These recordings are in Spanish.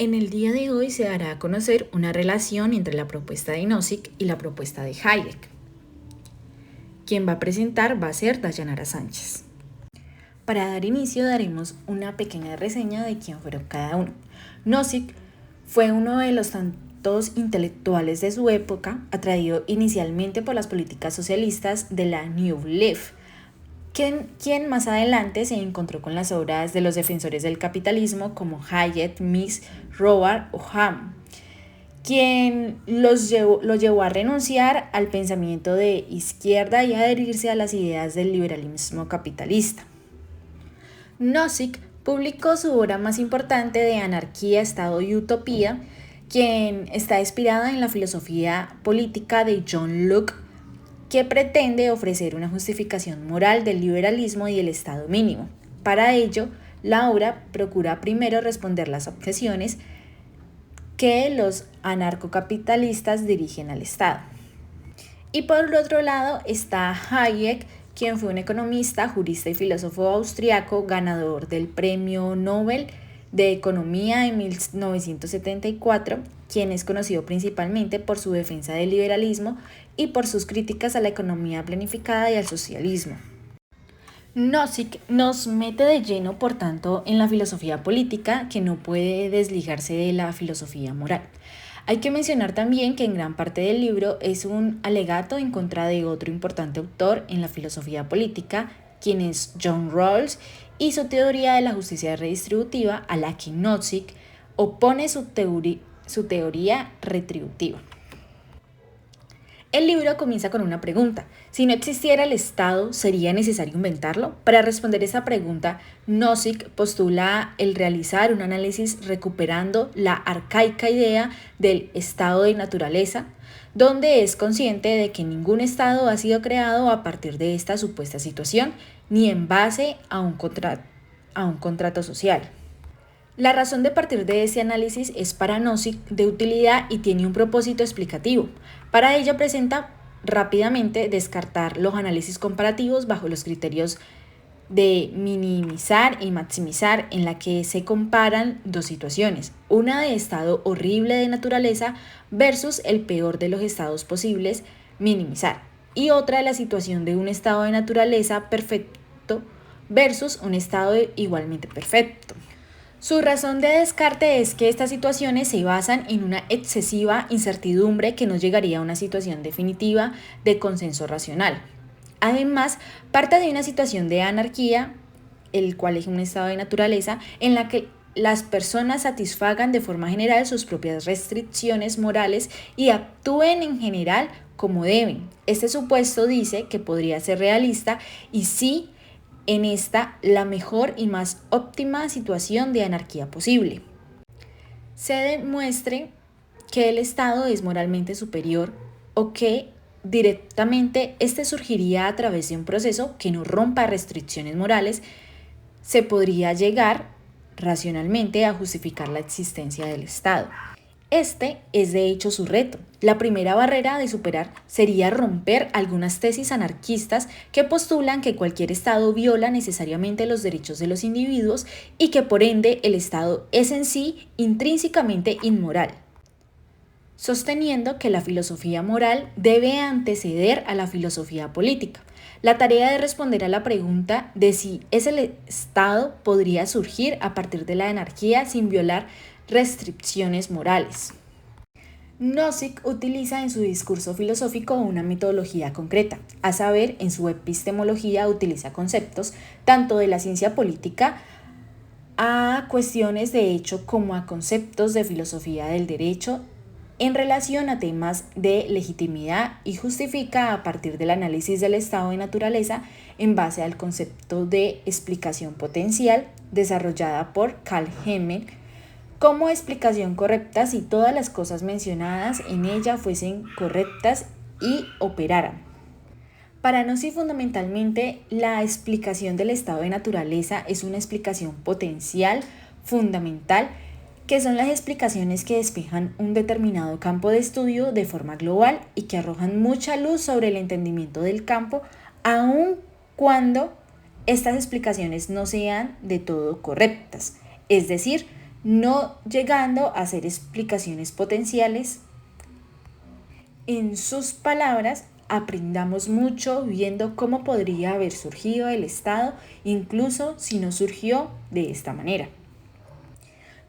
En el día de hoy se dará a conocer una relación entre la propuesta de Nozick y la propuesta de Hayek. Quien va a presentar va a ser Dayanara Sánchez. Para dar inicio daremos una pequeña reseña de quién fueron cada uno. Nozick fue uno de los tantos intelectuales de su época, atraído inicialmente por las políticas socialistas de la New Left, quien más adelante se encontró con las obras de los defensores del capitalismo como Hayek, Mises, Rothbard o Hamm, quien lo llevó a renunciar al pensamiento de izquierda y a adherirse a las ideas del liberalismo capitalista. Nozick publicó su obra más importante de Anarquía, Estado y Utopía, quien está inspirada en la filosofía política de John Locke, que pretende ofrecer una justificación moral del liberalismo y el Estado mínimo. Para ello, la obra procura primero responder las objeciones que los anarcocapitalistas dirigen al Estado. Y por el otro lado está Hayek, quien fue un economista, jurista y filósofo austriaco, ganador del Premio Nobel de Economía en 1974, quien es conocido principalmente por su defensa del liberalismo y por sus críticas a la economía planificada y al socialismo. Nozick nos mete de lleno, por tanto, en la filosofía política, que no puede desligarse de la filosofía moral. Hay que mencionar también que en gran parte del libro es un alegato en contra de otro importante autor en la filosofía política, quien es John Rawls, y su teoría de la justicia redistributiva, a la que Nozick opone su teoría retributiva. El libro comienza con una pregunta: si no existiera el Estado, ¿sería necesario inventarlo? Para responder esa pregunta, Nozick postula el realizar un análisis recuperando la arcaica idea del estado de naturaleza, donde es consciente de que ningún Estado ha sido creado a partir de esta supuesta situación, ni en base a un contrato social. La razón de partir de ese análisis es para Nozick de utilidad y tiene un propósito explicativo. Para ello presenta rápidamente descartar los análisis comparativos bajo los criterios de minimizar y maximizar, en la que se comparan dos situaciones, una de estado horrible de naturaleza versus el peor de los estados posibles, minimizar, y otra de la situación de un estado de naturaleza perfecto versus un estado igualmente perfecto. Su razón de descarte es que estas situaciones se basan en una excesiva incertidumbre que no llegaría a una situación definitiva de consenso racional. Además, parte de una situación de anarquía, el cual es un estado de naturaleza, en la que las personas satisfagan de forma general sus propias restricciones morales y actúen en general como deben. Este supuesto dice que podría ser realista y sí en esta la mejor y más óptima situación de anarquía posible. Se demuestre que el Estado es moralmente superior o que directamente este surgiría a través de un proceso que no rompa restricciones morales, se podría llegar racionalmente a justificar la existencia del Estado. Este es de hecho su reto. La primera barrera de superar sería romper algunas tesis anarquistas que postulan que cualquier Estado viola necesariamente los derechos de los individuos y que por ende el Estado es en sí intrínsecamente inmoral, sosteniendo que la filosofía moral debe anteceder a la filosofía política. La tarea de responder a la pregunta de si ese Estado podría surgir a partir de la anarquía sin violar restricciones morales. Nozick utiliza en su discurso filosófico una metodología concreta, a saber, en su epistemología utiliza conceptos tanto de la ciencia política a cuestiones de hecho como a conceptos de filosofía del derecho en relación a temas de legitimidad y justifica a partir del análisis del estado de naturaleza en base al concepto de explicación potencial desarrollada por Karl Hemmel como explicación correcta si todas las cosas mencionadas en ella fuesen correctas y operaran. Para Nozick, fundamentalmente, la explicación del estado de naturaleza es una explicación potencial fundamental, que son las explicaciones que despejan un determinado campo de estudio de forma global y que arrojan mucha luz sobre el entendimiento del campo, aun cuando estas explicaciones no sean de todo correctas. Es decir, no llegando a ser explicaciones potenciales. En sus palabras, aprendamos mucho viendo cómo podría haber surgido el estado, incluso si no surgió de esta manera.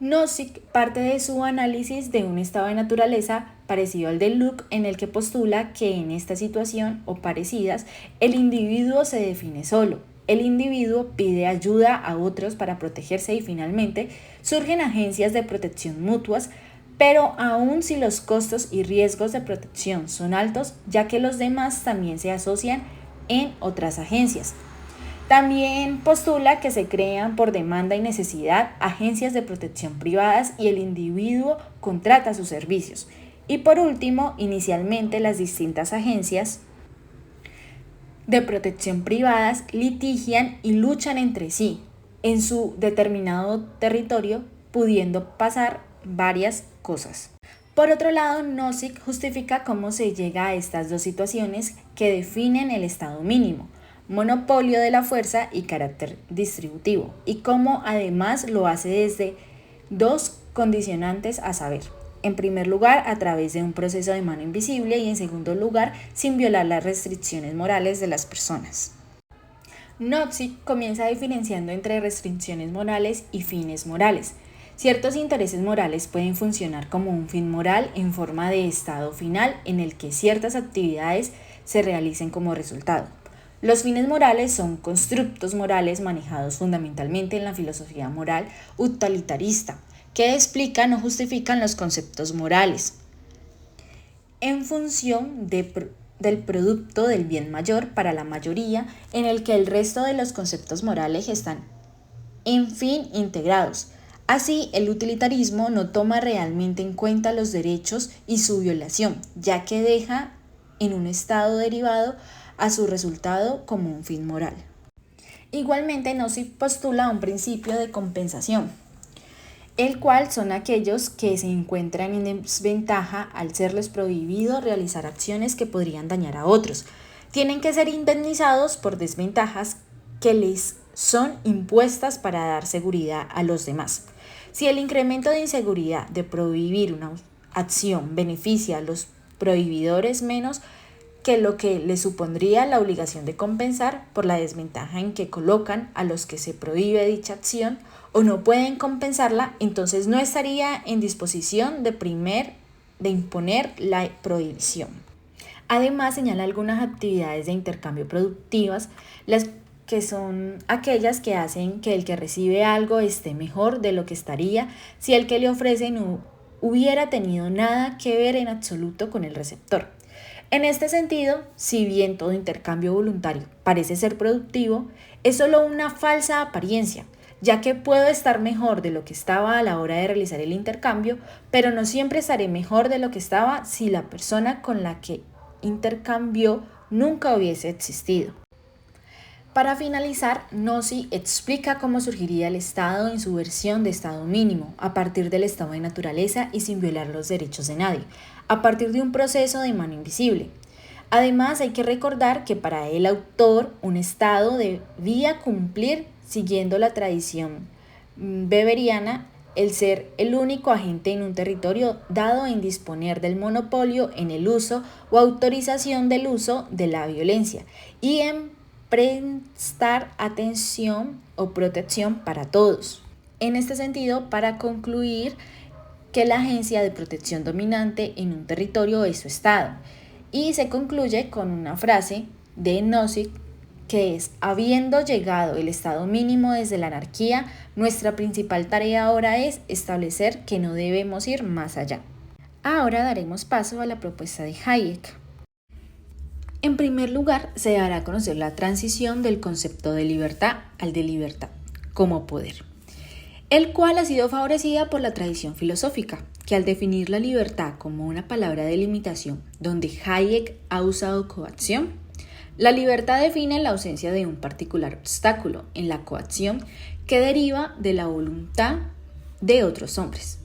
Nozick parte de su análisis de un estado de naturaleza parecido al de Luke, en el que postula que en esta situación o parecidas el individuo se define solo. El individuo pide ayuda a otros para protegerse y finalmente surgen agencias de protección mutuas, pero aun si los costos y riesgos de protección son altos, ya que los demás también se asocian en otras agencias. También postula que se crean por demanda y necesidad agencias de protección privadas y el individuo contrata sus servicios. Y por último, inicialmente las distintas agencias de protección privadas litigian y luchan entre sí en su determinado territorio, pudiendo pasar varias cosas. Por otro lado, Nozick justifica cómo se llega a estas dos situaciones que definen el estado mínimo: monopolio de la fuerza y carácter distributivo, y cómo además lo hace desde dos condicionantes, a saber, en primer lugar a través de un proceso de mano invisible y en segundo lugar sin violar las restricciones morales de las personas. Nozick comienza diferenciando entre restricciones morales y fines morales. Ciertos intereses morales pueden funcionar como un fin moral en forma de estado final en el que ciertas actividades se realicen como resultado. Los fines morales son constructos morales manejados fundamentalmente en la filosofía moral utilitarista, que explican o justifican los conceptos morales en función del producto del bien mayor para la mayoría, en el que el resto de los conceptos morales están en fin integrados. Así, el utilitarismo no toma realmente en cuenta los derechos y su violación, ya que deja en un estado derivado a su resultado como un fin moral. Igualmente, Nozick postula un principio de compensación, el cual son aquellos que se encuentran en desventaja al serles prohibido realizar acciones que podrían dañar a otros. Tienen que ser indemnizados por desventajas que les son impuestas para dar seguridad a los demás. Si el incremento de inseguridad de prohibir una acción beneficia a los prohibidores menos que lo que les supondría la obligación de compensar por la desventaja en que colocan a los que se prohíbe dicha acción o no pueden compensarla, entonces no estaría en disposición de imponer la prohibición. Además, señala algunas actividades de intercambio productivas, las que son aquellas que hacen que el que recibe algo esté mejor de lo que estaría si el que le ofrece no hubiera tenido nada que ver en absoluto con el receptor. En este sentido, si bien todo intercambio voluntario parece ser productivo, es solo una falsa apariencia, ya que puedo estar mejor de lo que estaba a la hora de realizar el intercambio, pero no siempre estaré mejor de lo que estaba si la persona con la que intercambió nunca hubiese existido. Para finalizar, Nozick explica cómo surgiría el Estado en su versión de estado mínimo, a partir del estado de naturaleza y sin violar los derechos de nadie, a partir de un proceso de mano invisible. Además, hay que recordar que para el autor, un Estado debía cumplir, siguiendo la tradición weberiana, el ser el único agente en un territorio dado en disponer del monopolio en el uso o autorización del uso de la violencia y en prestar atención o protección para todos. En este sentido, para concluir, que la agencia de protección dominante en un territorio es su Estado, y se concluye con una frase de Nozick que es: habiendo llegado el estado mínimo desde la anarquía, nuestra principal tarea ahora es establecer que no debemos ir más allá. Ahora daremos paso a la propuesta de Hayek. En primer lugar, se dará a conocer la transición del concepto de libertad al de libertad como poder, el cual ha sido favorecida por la tradición filosófica, que al definir la libertad como una palabra de limitación, donde Hayek ha usado coacción, la libertad define la ausencia de un particular obstáculo en la coacción que deriva de la voluntad de otros hombres.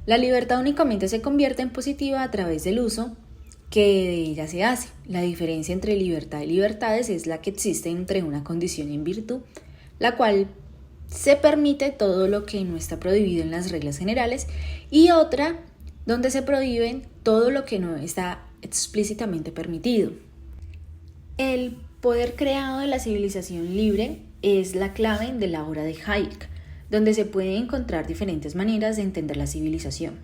La libertad únicamente se convierte en positiva a través del uso que de ella se hace. La diferencia entre libertad y libertades es la que existe entre una condición y virtud, la cual se permite todo lo que no está prohibido en las reglas generales, y otra donde se prohíben todo lo que no está explícitamente permitido. El poder creado de la civilización libre es la clave de la obra de Hayek, donde se pueden encontrar diferentes maneras de entender la civilización.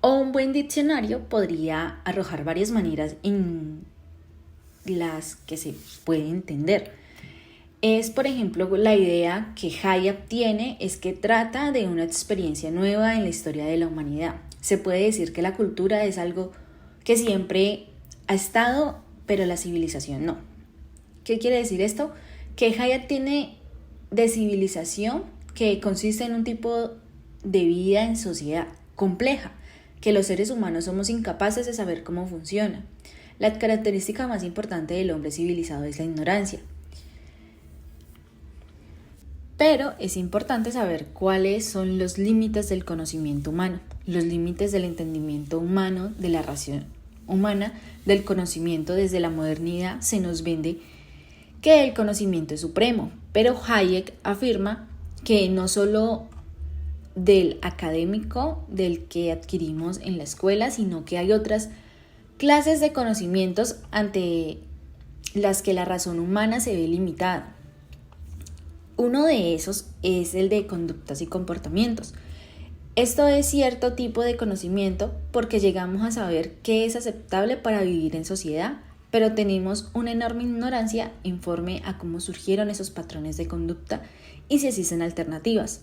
O un buen diccionario podría arrojar varias maneras en las que se puede entender. Es, por ejemplo, la idea que Hayek tiene es que trata de una experiencia nueva en la historia de la humanidad. Se puede decir que la cultura es algo que siempre ha estado, pero la civilización no. ¿Qué quiere decir esto? Que Hayek tiene de civilización que consiste en un tipo de vida en sociedad compleja, que los seres humanos somos incapaces de saber cómo funciona. La característica más importante del hombre civilizado es la ignorancia. Pero es importante saber cuáles son los límites del conocimiento humano, los límites del entendimiento humano, de la razón humana, del conocimiento. Desde la modernidad se nos vende que el conocimiento es supremo, pero Hayek afirma que no solo del académico, del que adquirimos en la escuela, sino que hay otras clases de conocimientos ante las que la razón humana se ve limitada. Uno de esos es el de conductas y comportamientos. Esto es cierto tipo de conocimiento porque llegamos a saber qué es aceptable para vivir en sociedad, pero tenemos una enorme ignorancia informe a cómo surgieron esos patrones de conducta y si existen alternativas.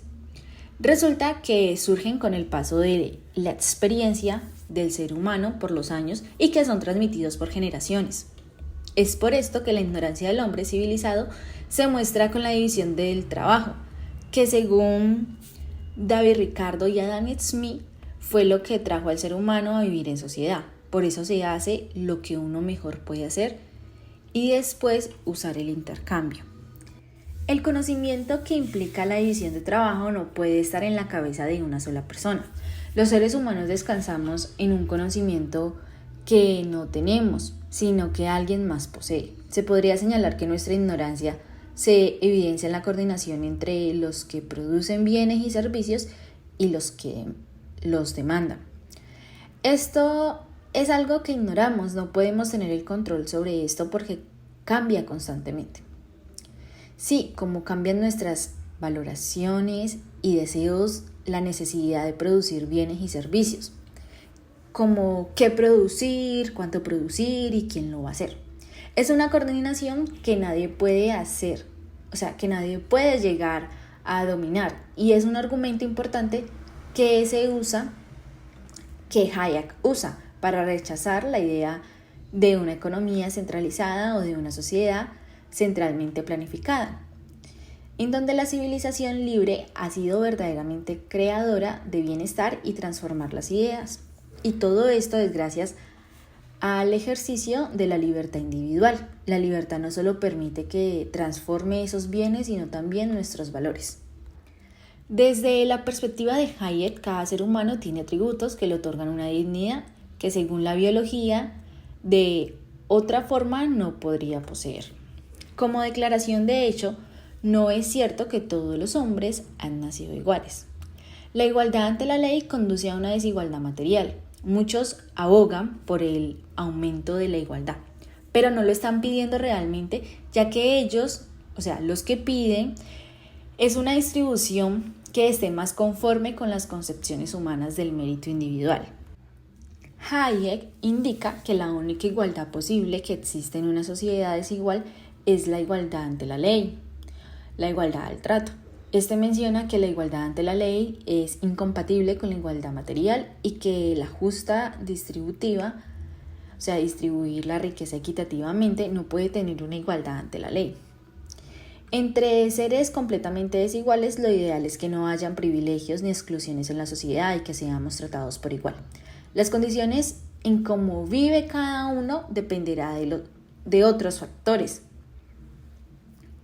Resulta que surgen con el paso de la experiencia del ser humano por los años y que son transmitidos por generaciones. Es por esto que la ignorancia del hombre civilizado se muestra con la división del trabajo, que según David Ricardo y Adam Smith fue lo que trajo al ser humano a vivir en sociedad. Por eso se hace lo que uno mejor puede hacer y después usar el intercambio. El conocimiento que implica la división de trabajo no puede estar en la cabeza de una sola persona. Los seres humanos descansamos en un conocimiento que no tenemos, sino que alguien más posee. Se podría señalar que nuestra ignorancia se evidencia en la coordinación entre los que producen bienes y servicios y los que los demandan. Esto es algo que ignoramos, no podemos tener el control sobre esto porque cambia constantemente. Sí, como cambian nuestras valoraciones y deseos, la necesidad de producir bienes y servicios, como qué producir, cuánto producir y quién lo va a hacer. Es una coordinación que nadie puede hacer, que nadie puede llegar a dominar, y es un argumento importante que Hayek usa para rechazar la idea de una economía centralizada o de una sociedad centralmente planificada, en donde la civilización libre ha sido verdaderamente creadora de bienestar y transformar las ideas. Y todo esto es gracias al ejercicio de la libertad individual. La libertad no solo permite que transforme esos bienes, sino también nuestros valores. Desde la perspectiva de Hayek, cada ser humano tiene atributos que le otorgan una dignidad que según la biología de otra forma no podría poseer. Como declaración de hecho, no es cierto que todos los hombres han nacido iguales. La igualdad ante la ley conduce a una desigualdad material. Muchos abogan por el aumento de la igualdad, pero no lo están pidiendo realmente, ya que ellos, los que piden, es una distribución que esté más conforme con las concepciones humanas del mérito individual. Hayek indica que la única igualdad posible que existe en una sociedad desigual es la igualdad ante la ley, la igualdad al trato. Este menciona que la igualdad ante la ley es incompatible con la igualdad material y que la justa distributiva, distribuir la riqueza equitativamente, no puede tener una igualdad ante la ley. Entre seres completamente desiguales, lo ideal es que no hayan privilegios ni exclusiones en la sociedad y que seamos tratados por igual. Las condiciones en cómo vive cada uno dependerá de otros factores.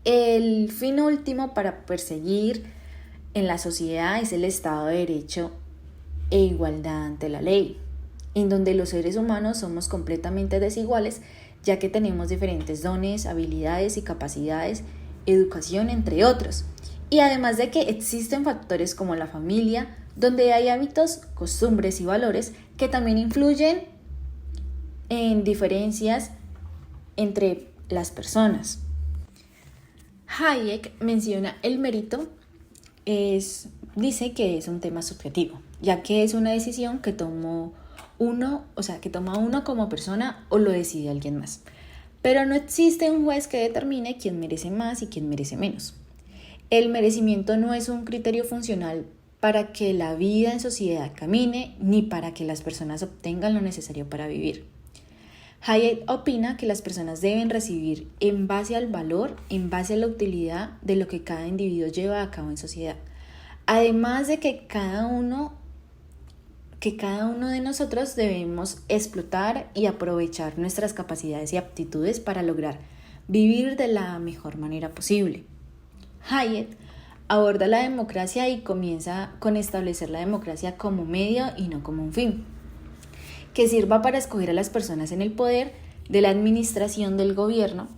El fin último para perseguir en la sociedad es el Estado de Derecho e igualdad ante la ley, en donde los seres humanos somos completamente desiguales, ya que tenemos diferentes dones, habilidades y capacidades, educación, entre otros, Y además de que existen factores como la familia, donde hay hábitos, costumbres y valores que también influyen en diferencias entre las personas. Hayek menciona el mérito, dice que es un tema subjetivo, ya que es una decisión que toma uno como persona o lo decide alguien más. Pero no existe un juez que determine quién merece más y quién merece menos. El merecimiento no es un criterio funcional para que la vida en sociedad camine ni para que las personas obtengan lo necesario para vivir. Hayek opina que las personas deben recibir en base al valor, en base a la utilidad de lo que cada individuo lleva a cabo en sociedad. Además de que cada uno de nosotros debemos explotar y aprovechar nuestras capacidades y aptitudes para lograr vivir de la mejor manera posible. Hayek aborda la democracia y comienza con establecer la democracia como medio y no como un fin, que sirva para escoger a las personas en el poder de la administración del gobierno.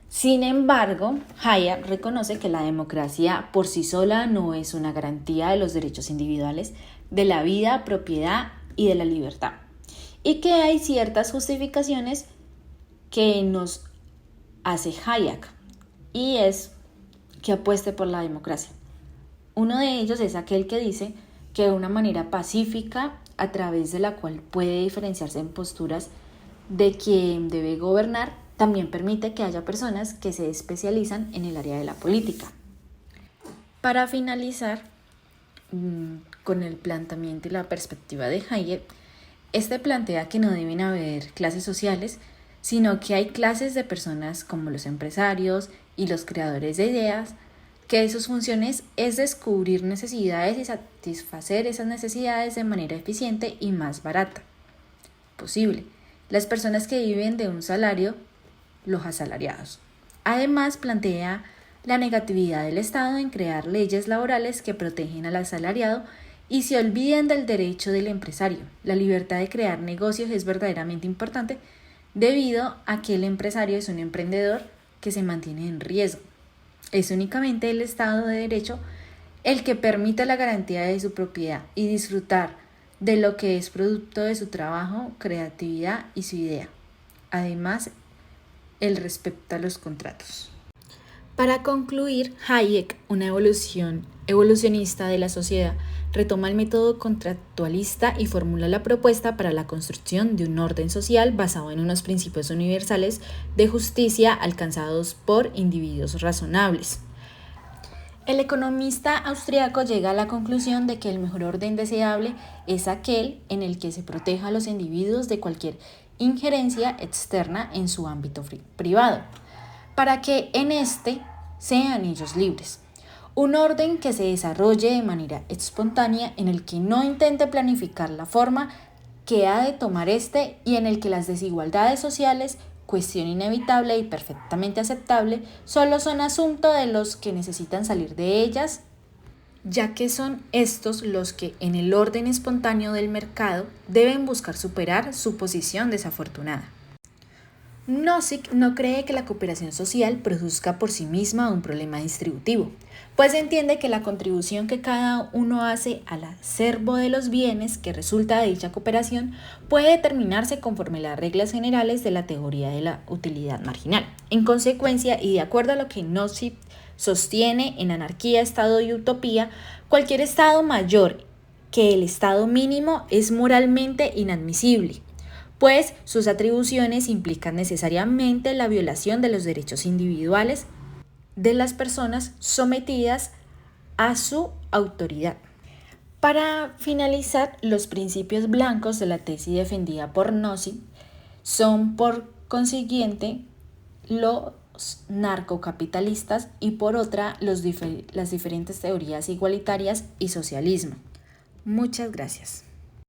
Sin embargo, Hayek reconoce que la democracia por sí sola no es una garantía de los derechos individuales, de la vida, propiedad y de la libertad, y que hay ciertas justificaciones que nos hace Hayek, y es que apueste por la democracia. Uno de ellos es aquel que dice que de una manera pacífica, a través de la cual puede diferenciarse en posturas de quien debe gobernar, también permite que haya personas que se especializan en el área de la política. Para finalizar con el planteamiento y la perspectiva de Hayek, este plantea que no deben haber clases sociales, sino que hay clases de personas como los empresarios y los creadores de ideas, que sus funciones es descubrir necesidades y satisfacer esas necesidades de manera eficiente y más barata posible. Las personas que viven de un salario, los asalariados. Además, plantea la negatividad del Estado en crear leyes laborales que protegen al asalariado y se olvidan del derecho del empresario. La libertad de crear negocios es verdaderamente importante debido a que el empresario es un emprendedor que se mantiene en riesgo. Es únicamente el Estado de Derecho el que permite la garantía de su propiedad y disfrutar de lo que es producto de su trabajo, creatividad y su idea. Además, el respeto a los contratos. Para concluir, Hayek, una evolucionista de la sociedad, retoma el método contractualista y formula la propuesta para la construcción de un orden social basado en unos principios universales de justicia alcanzados por individuos razonables. El economista austriaco llega a la conclusión de que el mejor orden deseable es aquel en el que se proteja a los individuos de cualquier injerencia externa en su ámbito privado, para que en este sean ellos libres. Un orden que se desarrolle de manera espontánea, en el que no intente planificar la forma que ha de tomar y en el que las desigualdades sociales, cuestión inevitable y perfectamente aceptable, solo son asunto de los que necesitan salir de ellas, ya que son estos los que en el orden espontáneo del mercado deben buscar superar su posición desafortunada. Nozick no cree que la cooperación social produzca por sí misma un problema distributivo, pues entiende que la contribución que cada uno hace al acervo de los bienes que resulta de dicha cooperación puede determinarse conforme las reglas generales de la teoría de la utilidad marginal. En consecuencia, y de acuerdo a lo que Nozick sostiene en Anarquía, Estado y Utopía, cualquier estado mayor que el estado mínimo es moralmente inadmisible, pues sus atribuciones implican necesariamente la violación de los derechos individuales de las personas sometidas a su autoridad. Para finalizar, los principios blancos de la tesis defendida por Nozick son, por consiguiente, los narcocapitalistas y por otra las diferentes teorías igualitarias y socialismo. Muchas gracias.